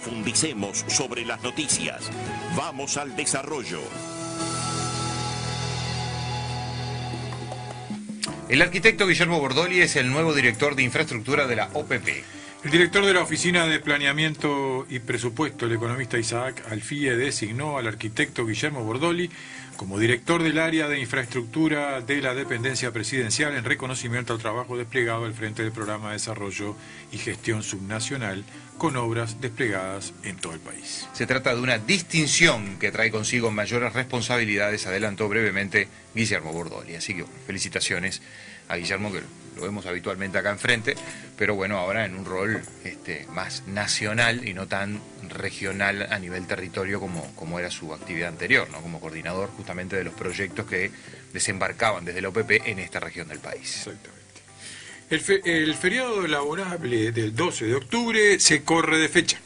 Profundicemos sobre las noticias. Vamos al desarrollo. El arquitecto Guillermo Bordoli es el nuevo director de infraestructura de la OPP. El director de la Oficina de Planeamiento y Presupuesto, el economista Isaac Alfie, designó al arquitecto Guillermo Bordoli como director del área de infraestructura de la dependencia presidencial en reconocimiento al trabajo desplegado al frente del Programa de Desarrollo y Gestión Subnacional con obras desplegadas en todo el país. Se trata de una distinción que trae consigo mayores responsabilidades, adelantó brevemente Guillermo Bordoli. Así que felicitaciones a Guillermo, que lo vemos habitualmente acá enfrente, pero bueno, ahora en un rol más nacional y no tan regional a nivel territorio como era su actividad anterior, ¿no? Como coordinador justamente de los proyectos que desembarcaban desde la OPP en esta región del país. Exactamente. El feriado laborable del 12 de octubre se corre de fecha.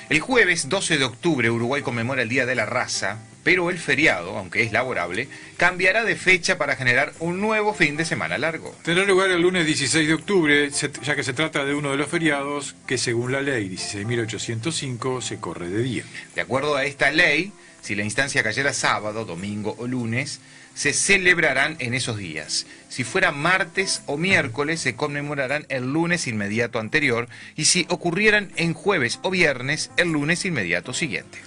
El jueves 12 de octubre Uruguay conmemora el Día de la Raza, pero el feriado, aunque es laborable, cambiará de fecha para generar un nuevo fin de semana largo. Tendrá lugar el lunes 16 de octubre, ya que se trata de uno de los feriados que según la ley 16.805 se corre de día. De acuerdo a esta ley, si la instancia cayera sábado, domingo o lunes, se celebrarán en esos días. Si fuera martes o miércoles, se conmemorarán el lunes inmediato anterior, y si ocurrieran en jueves o viernes, el lunes inmediato siguiente.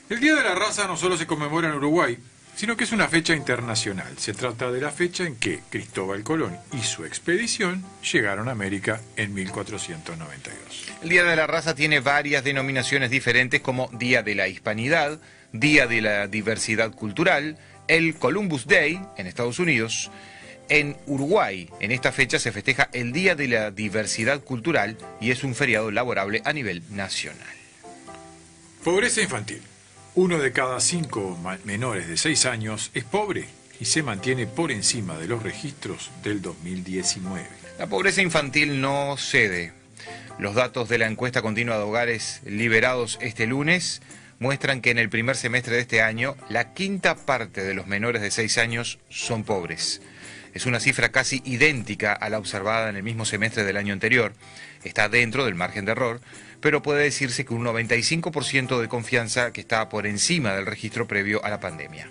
El Día de la Raza no solo se conmemora en Uruguay, sino que es una fecha internacional. Se trata de la fecha en que Cristóbal Colón y su expedición llegaron a América en 1492. El Día de la Raza tiene varias denominaciones diferentes, como Día de la Hispanidad, Día de la Diversidad Cultural, el Columbus Day en Estados Unidos. En Uruguay, en esta fecha se festeja el Día de la Diversidad Cultural y es un feriado laborable a nivel nacional. Pobreza infantil. 1 de cada 5 menores de 6 años es pobre y se mantiene por encima de los registros del 2019. La pobreza infantil no cede. Los datos de la encuesta continua de hogares liberados este lunes muestran que en el primer semestre de este año, la quinta parte de los menores de 6 años son pobres. Es una cifra casi idéntica a la observada en el mismo semestre del año anterior. Está dentro del margen de error, pero puede decirse que un 95% de confianza que está por encima del registro previo a la pandemia.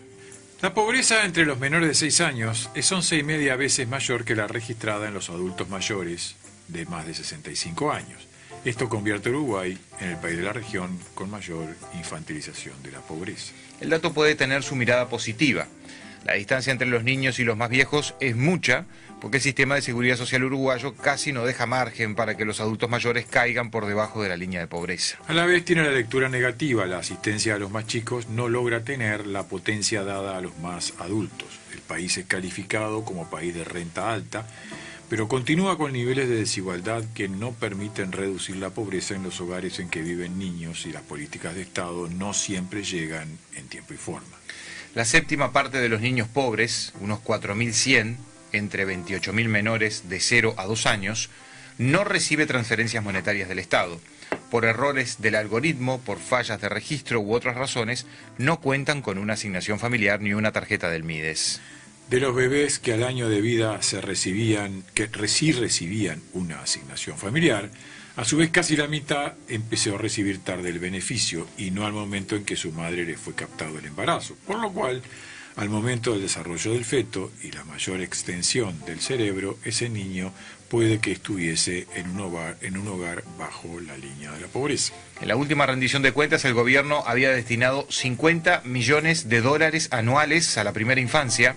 La pobreza entre los menores de 6 años es 11,5 veces mayor que la registrada en los adultos mayores de más de 65 años. Esto convierte a Uruguay en el país de la región con mayor infantilización de la pobreza. El dato puede tener su mirada positiva. La distancia entre los niños y los más viejos es mucha, porque el sistema de seguridad social uruguayo casi no deja margen para que los adultos mayores caigan por debajo de la línea de pobreza. A la vez tiene la lectura negativa. La asistencia a los más chicos no logra tener la potencia dada a los más adultos. El país es calificado como país de renta alta, pero continúa con niveles de desigualdad que no permiten reducir la pobreza en los hogares en que viven niños, y las políticas de Estado no siempre llegan en tiempo y forma. La séptima parte de los niños pobres, unos 4.100, entre 28.000 menores de 0 a 2 años, no recibe transferencias monetarias del Estado. Por errores del algoritmo, por fallas de registro u otras razones, no cuentan con una asignación familiar ni una tarjeta del MIDES. De los bebés que al año de vida sí recibían una asignación familiar, a su vez casi la mitad empezó a recibir tarde el beneficio y no al momento en que su madre le fue captado el embarazo, por lo cual, al momento del desarrollo del feto y la mayor extensión del cerebro, ese niño puede que estuviese en un hogar bajo la línea de la pobreza. En la última rendición de cuentas, el gobierno había destinado $50 millones anuales a la primera infancia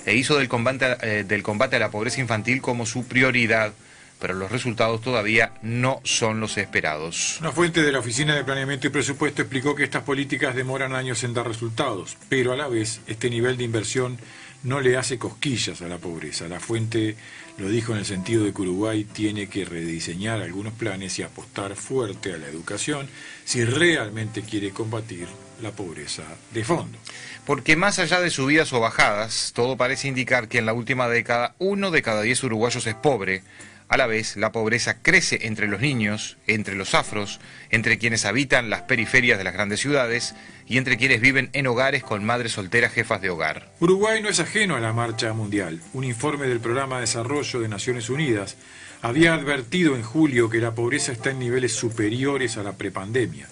e hizo del combate a la pobreza infantil como su prioridad, pero los resultados todavía no son los esperados. Una fuente de la Oficina de Planeamiento y Presupuesto explicó que estas políticas demoran años en dar resultados, pero a la vez este nivel de inversión no le hace cosquillas a la pobreza. La fuente lo dijo en el sentido de que Uruguay tiene que rediseñar algunos planes y apostar fuerte a la educación si realmente quiere combatir la pobreza de fondo. Porque más allá de subidas o bajadas, todo parece indicar que en la última década 1 de cada 10 uruguayos es pobre. A la vez, la pobreza crece entre los niños, entre los afros, entre quienes habitan las periferias de las grandes ciudades y entre quienes viven en hogares con madres solteras jefas de hogar. Uruguay no es ajeno a la marcha mundial. Un informe del Programa de Desarrollo de Naciones Unidas había advertido en julio que la pobreza está en niveles superiores a la prepandemia.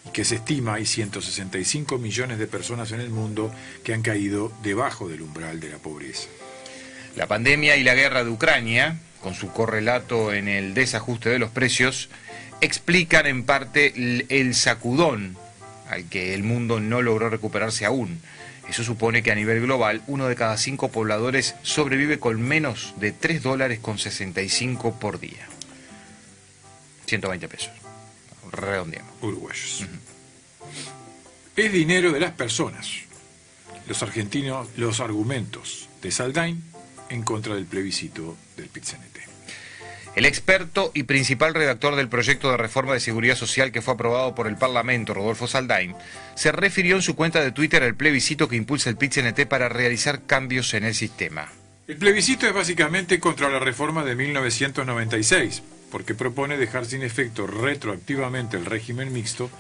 y que se estima hay 165 millones de personas en el mundo que han caído debajo del umbral de la pobreza. La pandemia y la guerra de Ucrania, con su correlato en el desajuste de los precios, explican en parte el sacudón al que el mundo no logró recuperarse aún. Eso supone que a nivel global, 1 de cada 5 pobladores sobrevive con menos de $3.65 por día. 120 pesos. Redondeamos. Uruguayos. Es dinero de las personas. Los argentinos, los argumentos de Saldain en contra del plebiscito del PIT-CNT. El experto y principal redactor del proyecto de reforma de seguridad social que fue aprobado por el Parlamento, Rodolfo Saldain, se refirió en su cuenta de Twitter al plebiscito que impulsa el PIT-CNT para realizar cambios en el sistema. El plebiscito es básicamente contra la reforma de 1996, porque propone dejar sin efecto retroactivamente el régimen mixto,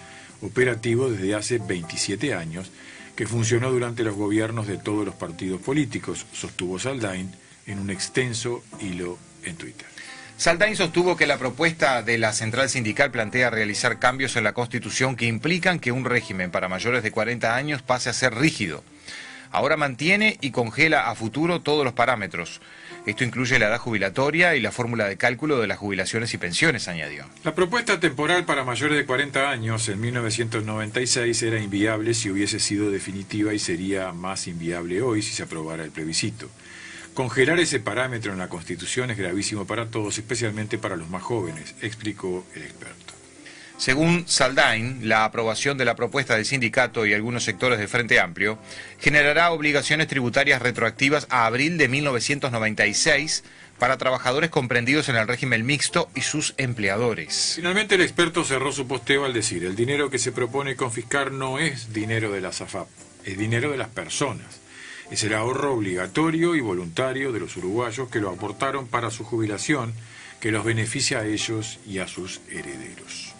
operativo desde hace 27 años, que funcionó durante los gobiernos de todos los partidos políticos, sostuvo Saldain en un extenso hilo en Twitter. Saldain sostuvo que la propuesta de la central sindical plantea realizar cambios en la Constitución que implican que un régimen para mayores de 40 años pase a ser rígido. Ahora mantiene y congela a futuro todos los parámetros. Esto incluye la edad jubilatoria y la fórmula de cálculo de las jubilaciones y pensiones, añadió. La propuesta temporal para mayores de 40 años en 1996 era inviable si hubiese sido definitiva y sería más inviable hoy si se aprobara el plebiscito. Congelar ese parámetro en la Constitución es gravísimo para todos, especialmente para los más jóvenes, explicó el experto. Según Saldain, la aprobación de la propuesta del sindicato y algunos sectores del Frente Amplio generará obligaciones tributarias retroactivas a abril de 1996 para trabajadores comprendidos en el régimen mixto y sus empleadores. Finalmente el experto cerró su posteo al decir: el dinero que se propone confiscar no es dinero de la SAFAP, es dinero de las personas. Es el ahorro obligatorio y voluntario de los uruguayos que lo aportaron para su jubilación, que los beneficia a ellos y a sus herederos.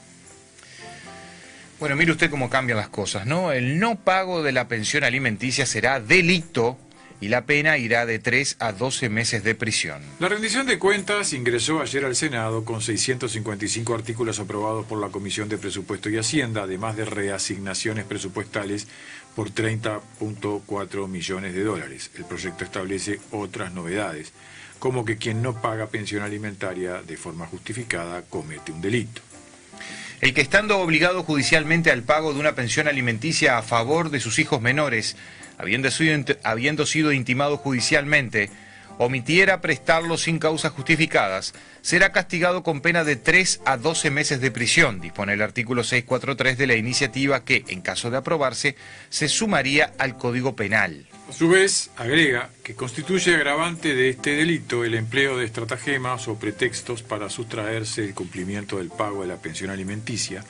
Bueno, mire usted cómo cambian las cosas, ¿no? El no pago de la pensión alimenticia será delito y la pena irá de 3 a 12 meses de prisión. La rendición de cuentas ingresó ayer al Senado con 655 artículos aprobados por la Comisión de Presupuesto y Hacienda, además de reasignaciones presupuestales por 30.4 millones de dólares. El proyecto establece otras novedades, como que quien no paga pensión alimentaria de forma justificada comete un delito. El que estando obligado judicialmente al pago de una pensión alimenticia a favor de sus hijos menores, habiendo sido intimado judicialmente, omitiera prestarlo sin causas justificadas, será castigado con pena de 3 a 12 meses de prisión, dispone el artículo 643 de la iniciativa que, en caso de aprobarse, se sumaría al Código Penal. A su vez, agrega que constituye agravante de este delito el empleo de estratagemas o pretextos para sustraerse el cumplimiento del pago de la pensión alimenticia,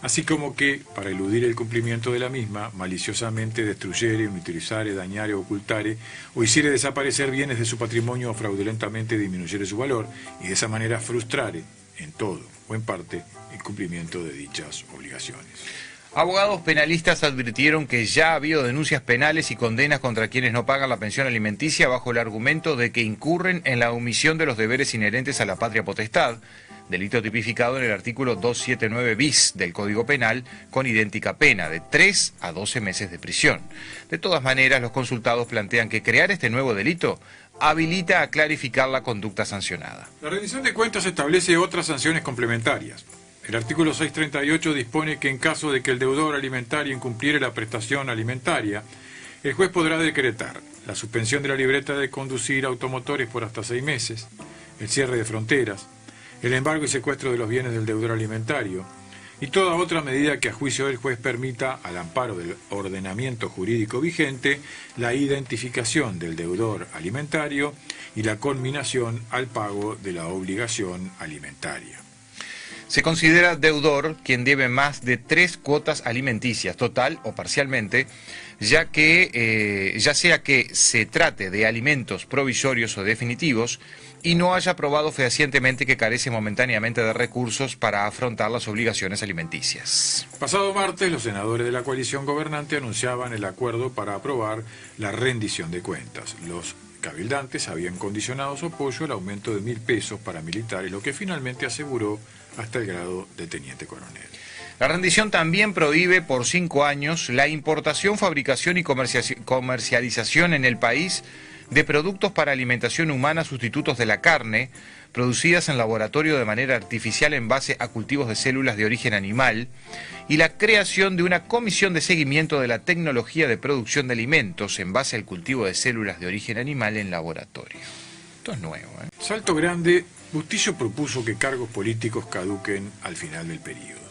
así como que, para eludir el cumplimiento de la misma, maliciosamente destruyere, inutilizare, dañare, ocultare o hiciere desaparecer bienes de su patrimonio o fraudulentamente disminuyere su valor y de esa manera frustrare, en todo o en parte, el cumplimiento de dichas obligaciones. Abogados penalistas advirtieron que ya ha habido denuncias penales y condenas contra quienes no pagan la pensión alimenticia bajo el argumento de que incurren en la omisión de los deberes inherentes a la patria potestad, delito tipificado en el artículo 279 bis del Código Penal, con idéntica pena de 3 a 12 meses de prisión. De todas maneras, los consultados plantean que crear este nuevo delito habilita a clarificar la conducta sancionada. La rendición de cuentas establece otras sanciones complementarias. El artículo 638 dispone que en caso de que el deudor alimentario incumpliere la prestación alimentaria, el juez podrá decretar la suspensión de la libreta de conducir automotores por hasta 6 meses, el cierre de fronteras, el embargo y secuestro de los bienes del deudor alimentario y toda otra medida que a juicio del juez permita, al amparo del ordenamiento jurídico vigente, la identificación del deudor alimentario y la conminación al pago de la obligación alimentaria. Se considera deudor quien debe más de 3 cuotas alimenticias, total o parcialmente, ya sea que se trate de alimentos provisorios o definitivos y no haya probado fehacientemente que carece momentáneamente de recursos para afrontar las obligaciones alimenticias. Pasado martes, los senadores de la coalición gobernante anunciaban el acuerdo para aprobar la rendición de cuentas. Los cabildantes habían condicionado su apoyo al aumento de 1.000 pesos para militares, lo que finalmente aseguró hasta el grado de teniente coronel. La rendición también prohíbe por 5 años la importación, fabricación y comercialización en el país de productos para alimentación humana sustitutos de la carne, producidas en laboratorio de manera artificial en base a cultivos de células de origen animal, y la creación de una comisión de seguimiento de la tecnología de producción de alimentos en base al cultivo de células de origen animal en laboratorio. Esto es nuevo, ¿eh? Salto Grande, Bustillo propuso que cargos políticos caduquen al final del periodo.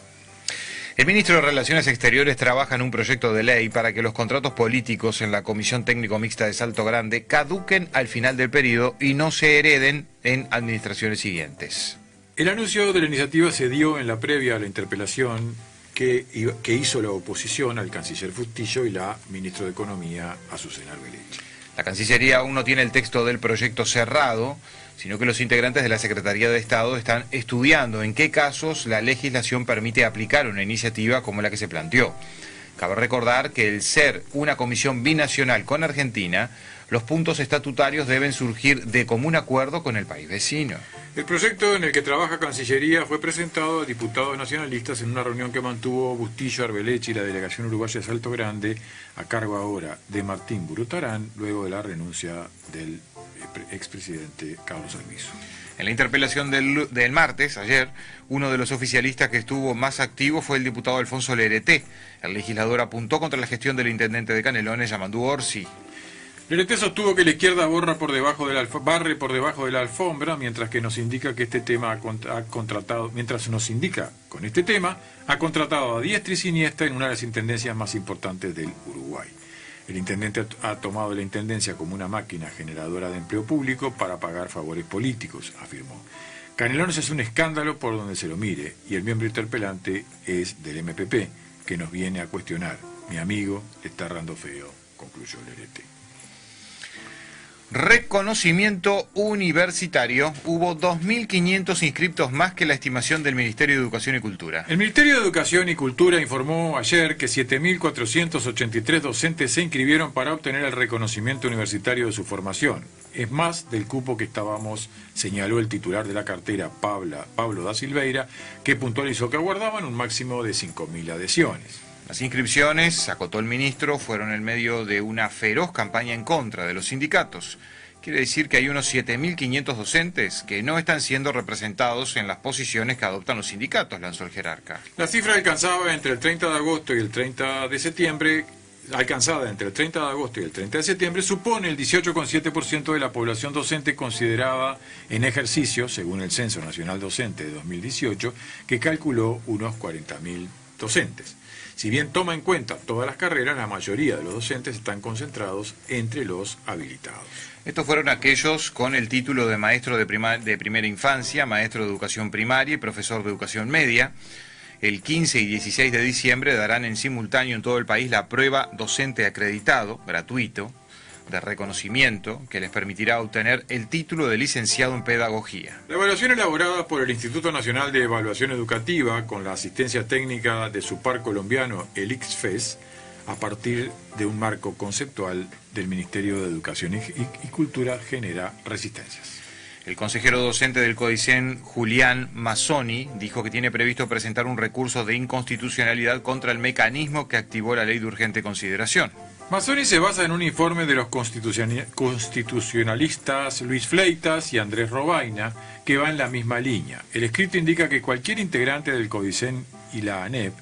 El ministro de Relaciones Exteriores trabaja en un proyecto de ley para que los contratos políticos en la Comisión Técnico Mixta de Salto Grande caduquen al final del periodo y no se hereden en administraciones siguientes. El anuncio de la iniciativa se dio en la previa a la interpelación que hizo la oposición al canciller Bustillo y la ministra de Economía, Azucena Arbeleche. La Cancillería aún no tiene el texto del proyecto cerrado, sino que los integrantes de la Secretaría de Estado están estudiando en qué casos la legislación permite aplicar una iniciativa como la que se planteó. Cabe recordar que el ser una comisión binacional con Argentina, los puntos estatutarios deben surgir de común acuerdo con el país vecino. El proyecto en el que trabaja Cancillería fue presentado a diputados nacionalistas en una reunión que mantuvo Bustillo, Arbeleche y la delegación uruguaya de Salto Grande, a cargo ahora de Martín Burutarán, luego de la renuncia del expresidente Carlos Albizu. En la interpelación del martes, ayer, uno de los oficialistas que estuvo más activo fue el diputado Alfonso Lerete. El legislador apuntó contra la gestión del intendente de Canelones, Yamandú Orsi. Lerete sostuvo que la izquierda barre por debajo de la alfombra, mientras que nos indica que este tema ha contratado a diestra y siniestra en una de las intendencias más importantes del Uruguay. El intendente ha tomado la intendencia como una máquina generadora de empleo público para pagar favores políticos, afirmó. Canelones es un escándalo por donde se lo mire, y el miembro interpelante es del MPP, que nos viene a cuestionar. Mi amigo está errando feo, concluyó Lerete. Reconocimiento universitario. Hubo 2.500 inscriptos más que la estimación del Ministerio de Educación y Cultura. El Ministerio de Educación y Cultura informó ayer que 7.483 docentes se inscribieron para obtener el reconocimiento universitario de su formación. Es más del cupo que estábamos, señaló el titular de la cartera, Pablo da Silveira, que puntualizó que aguardaban un máximo de 5.000 adhesiones. Las inscripciones, acotó el ministro, fueron en medio de una feroz campaña en contra de los sindicatos. Quiere decir que hay unos 7.500 docentes que no están siendo representados en las posiciones que adoptan los sindicatos, lanzó el jerarca. La cifra alcanzada entre el 30 de agosto y el 30 de septiembre, supone el 18,7% de la población docente considerada en ejercicio, según el Censo Nacional Docente de 2018, que calculó unos 40.000 docentes. Si bien toma en cuenta todas las carreras, la mayoría de los docentes están concentrados entre los habilitados. Estos fueron aquellos con el título de maestro de primera infancia, maestro de educación primaria y profesor de educación media. El 15 y 16 de diciembre darán en simultáneo en todo el país la prueba docente acreditado, gratuito, de reconocimiento que les permitirá obtener el título de licenciado en pedagogía. La evaluación elaborada por el Instituto Nacional de Evaluación Educativa con la asistencia técnica de su par colombiano, el ICFES, a partir de un marco conceptual del Ministerio de Educación y Cultura, genera resistencias. El consejero docente del CODICEN, Julián Mazzoni, dijo que tiene previsto presentar un recurso de inconstitucionalidad contra el mecanismo que activó la ley de urgente consideración. Mazzoni se basa en un informe de los constitucionalistas Luis Fleitas y Andrés Robaina, que va en la misma línea. El escrito indica que cualquier integrante del CODICEN y la ANEP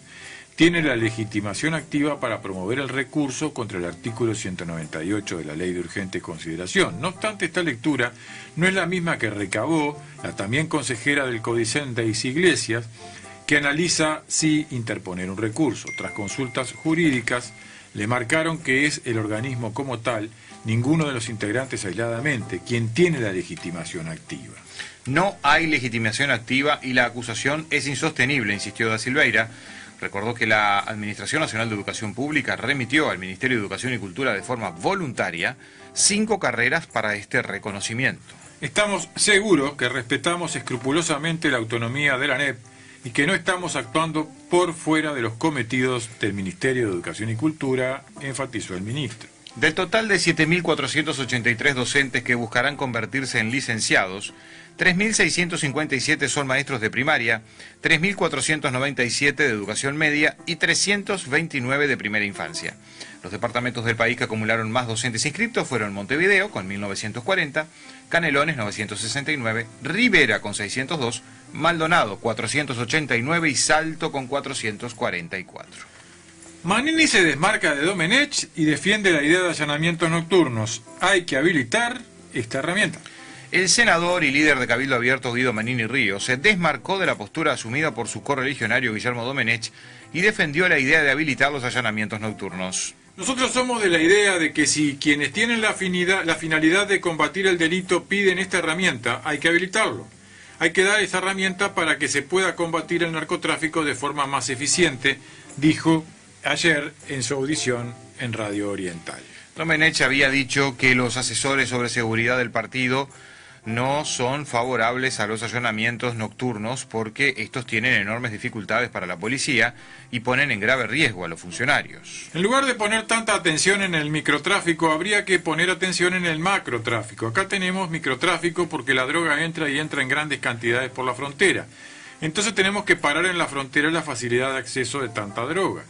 tiene la legitimación activa para promover el recurso contra el artículo 198 de la Ley de Urgente Consideración. No obstante, esta lectura no es la misma que recabó la también consejera del CODICEN, Daisy Iglesias, que analiza si interponer un recurso. Tras consultas jurídicas, le marcaron que es el organismo como tal, ninguno de los integrantes aisladamente, quien tiene la legitimación activa. No hay legitimación activa y la acusación es insostenible, insistió da Silveira. Recordó que la Administración Nacional de Educación Pública remitió al Ministerio de Educación y Cultura de forma voluntaria 5 carreras para este reconocimiento. Estamos seguros que respetamos escrupulosamente la autonomía de la ANEP y que no estamos actuando por fuera de los cometidos del Ministerio de Educación y Cultura, enfatizó el ministro. Del total de 7.483 docentes que buscarán convertirse en licenciados, 3.657 son maestros de primaria, 3.497 de educación media y 329 de primera infancia. Los departamentos del país que acumularon más docentes inscriptos fueron Montevideo, con 1.940, Canelones, 969, Rivera, con 602, Maldonado, 489 y Salto, con 444. Manini se desmarca de Domenech y defiende la idea de allanamientos nocturnos. Hay que habilitar esta herramienta. El senador y líder de Cabildo Abierto Guido Manini Ríos se desmarcó de la postura asumida por su correligionario Guillermo Domenech y defendió la idea de habilitar los allanamientos nocturnos. Nosotros somos de la idea de que si quienes tienen la finalidad de combatir el delito piden esta herramienta, hay que habilitarlo. Hay que dar esa herramienta para que se pueda combatir el narcotráfico de forma más eficiente, dijo ayer en su audición en Radio Oriental. Domenech había dicho que los asesores sobre seguridad del partido no son favorables a los allanamientos nocturnos porque estos tienen enormes dificultades para la policía y ponen en grave riesgo a los funcionarios. En lugar de poner tanta atención en el microtráfico, habría que poner atención en el macrotráfico. Acá tenemos microtráfico porque la droga entra y entra en grandes cantidades por la frontera. Entonces tenemos que parar en la frontera la facilidad de acceso de tanta droga.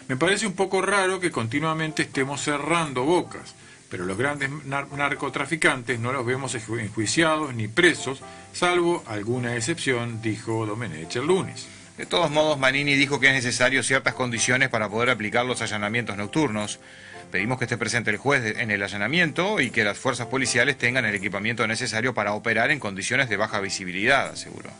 Me parece un poco raro que continuamente estemos cerrando bocas. Pero los grandes narcotraficantes no los vemos enjuiciados ni presos, salvo alguna excepción, dijo Domenech el lunes. De todos modos, Manini dijo que es necesario ciertas condiciones para poder aplicar los allanamientos nocturnos. Pedimos que esté presente el juez en el allanamiento y que las fuerzas policiales tengan el equipamiento necesario para operar en condiciones de baja visibilidad, aseguró.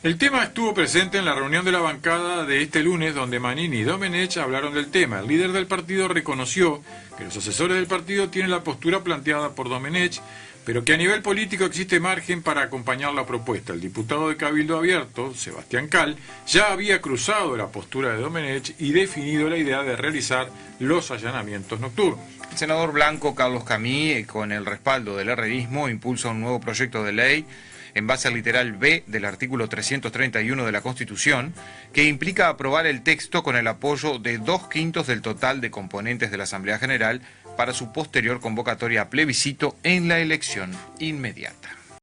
El tema estuvo presente en la reunión de la bancada de este lunes, donde Manini y Domenech hablaron del tema. El líder del partido reconoció que los asesores del partido tienen la postura planteada por Domenech, pero que a nivel político existe margen para acompañar la propuesta. El diputado de Cabildo Abierto, Sebastián Cal, ya había cruzado la postura de Domenech y definido la idea de realizar los allanamientos nocturnos. El senador blanco Carlos Camí, con el respaldo del herrerismo, impulsa un nuevo proyecto de ley en base al literal B del artículo 331 de la Constitución, que implica aprobar el texto con el apoyo de 2/5 del total de componentes de la Asamblea General para su posterior convocatoria a plebiscito en la elección inmediata.